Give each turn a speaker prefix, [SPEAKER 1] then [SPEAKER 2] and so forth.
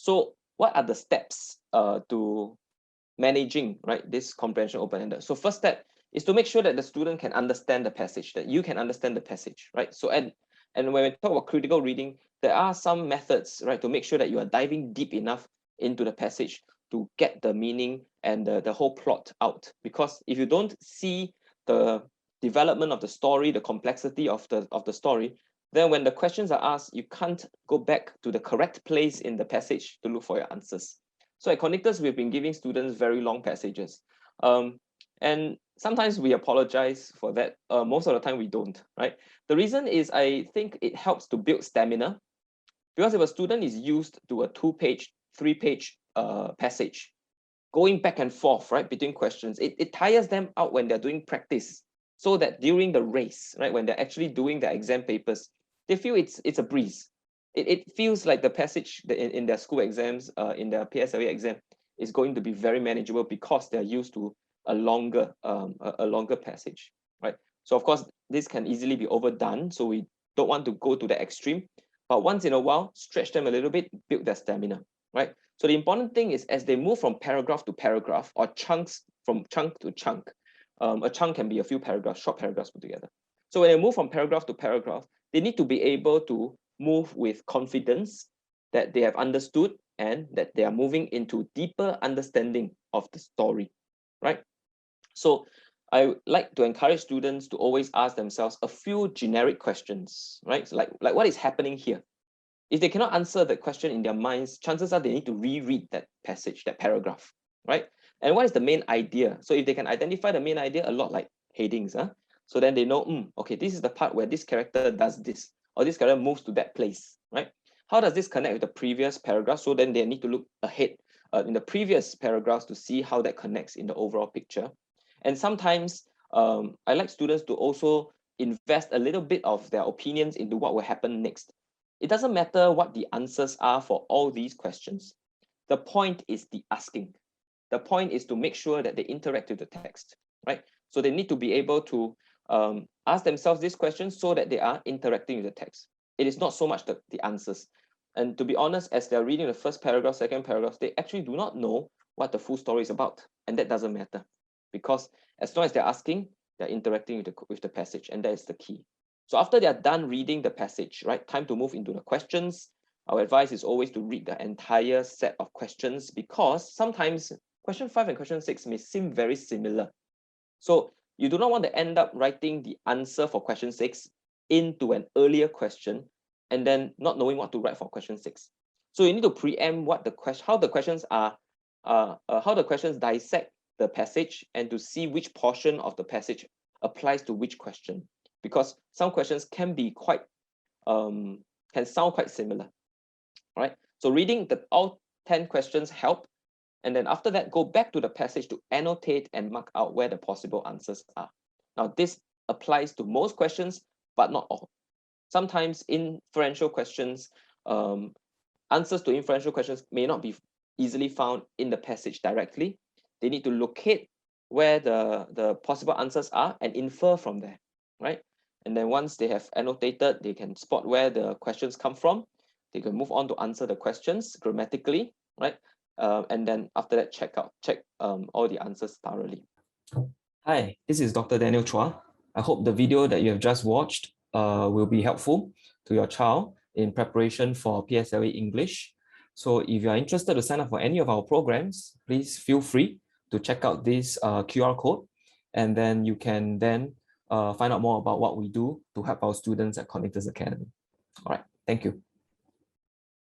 [SPEAKER 1] So what are the steps to managing, right, this comprehension open-ended? So first step is to make sure that the student can understand the passage, that you can understand the passage, right? So and when we talk about critical reading, there are some methods, right, to make sure that you are diving deep enough into the passage to get the meaning and the whole plot out. Because if you don't see the development of the story, the complexity of the story, then when the questions are asked, you can't go back to the correct place in the passage to look for your answers. So at Cognitus, we've been giving students very long passages. And sometimes we apologize for that. Most of the time we don't, right? The reason is I think it helps to build stamina, because if a student is used to a 2-page, 3-page passage, going back and forth, right, between questions, it tires them out when they're doing practice. So that during the race, right, when they're actually doing their exam papers, they feel it's a breeze. It feels like the passage in their school exams, in their PSLE exam, is going to be very manageable because they're used to a longer passage, right? So of course, this can easily be overdone. So we don't want to go to the extreme, but once in a while, stretch them a little bit, build their stamina, right? So the important thing is as they move from paragraph to paragraph or chunks from chunk to chunk, a chunk can be a few paragraphs, short paragraphs put together. So when they move from paragraph to paragraph, they need to be able to move with confidence that they have understood and that they are moving into deeper understanding of the story, right? So I like to encourage students to always ask themselves a few generic questions, right? So like what is happening here? If they cannot answer the question in their minds, chances are they need to reread that passage, that paragraph, right? And what is the main idea? So if they can identify the main idea, a lot like headings, so then they know, okay, this is the part where this character does this, or this character moves to that place, right? How does this connect with the previous paragraph? So then they need to look ahead in the previous paragraphs to see how that connects in the overall picture. And sometimes I like students to also invest a little bit of their opinions into what will happen next. It doesn't matter what the answers are for all these questions. The point is the asking. The point is to make sure that they interact with the text, right? So they need to be able to ask themselves these questions so that they are interacting with the text. It is not so much the answers. And to be honest, as they're reading the first paragraph, second paragraph, they actually do not know what the full story is about. And that doesn't matter, because as long as they're asking, they're interacting with the passage, and that is the key. So after they're done reading the passage, right, time to move into the questions. Our advice is always to read the entire set of questions, because sometimes question 5 and question 6 may seem very similar. So you do not want to end up writing the answer for question 6 into an earlier question and then not knowing what to write for question 6. So you need to preempt what the question, how the questions are, how the questions dissect the passage, and to see which portion of the passage applies to which question, because some questions can be quite can sound quite similar, right? So reading all 10 questions help, and then after that, go back to the passage to annotate and mark out where the possible answers are. Now, this applies to most questions, but not all. Sometimes inferential questions, answers to inferential questions may not be easily found in the passage directly. They need to locate where the possible answers are and infer from there, right? And then once they have annotated, they can spot where the questions come from. They can move on to answer the questions grammatically, right? And then after that, check all the answers thoroughly. Hi, this is Dr. Daniel Chua. I hope the video that you have just watched will be helpful to your child in preparation for PSLE English. So if you are interested to sign up for any of our programs, please feel free to check out this QR code, and then you can then find out more about what we do to help our students at Cognitus Academy. All right, thank you.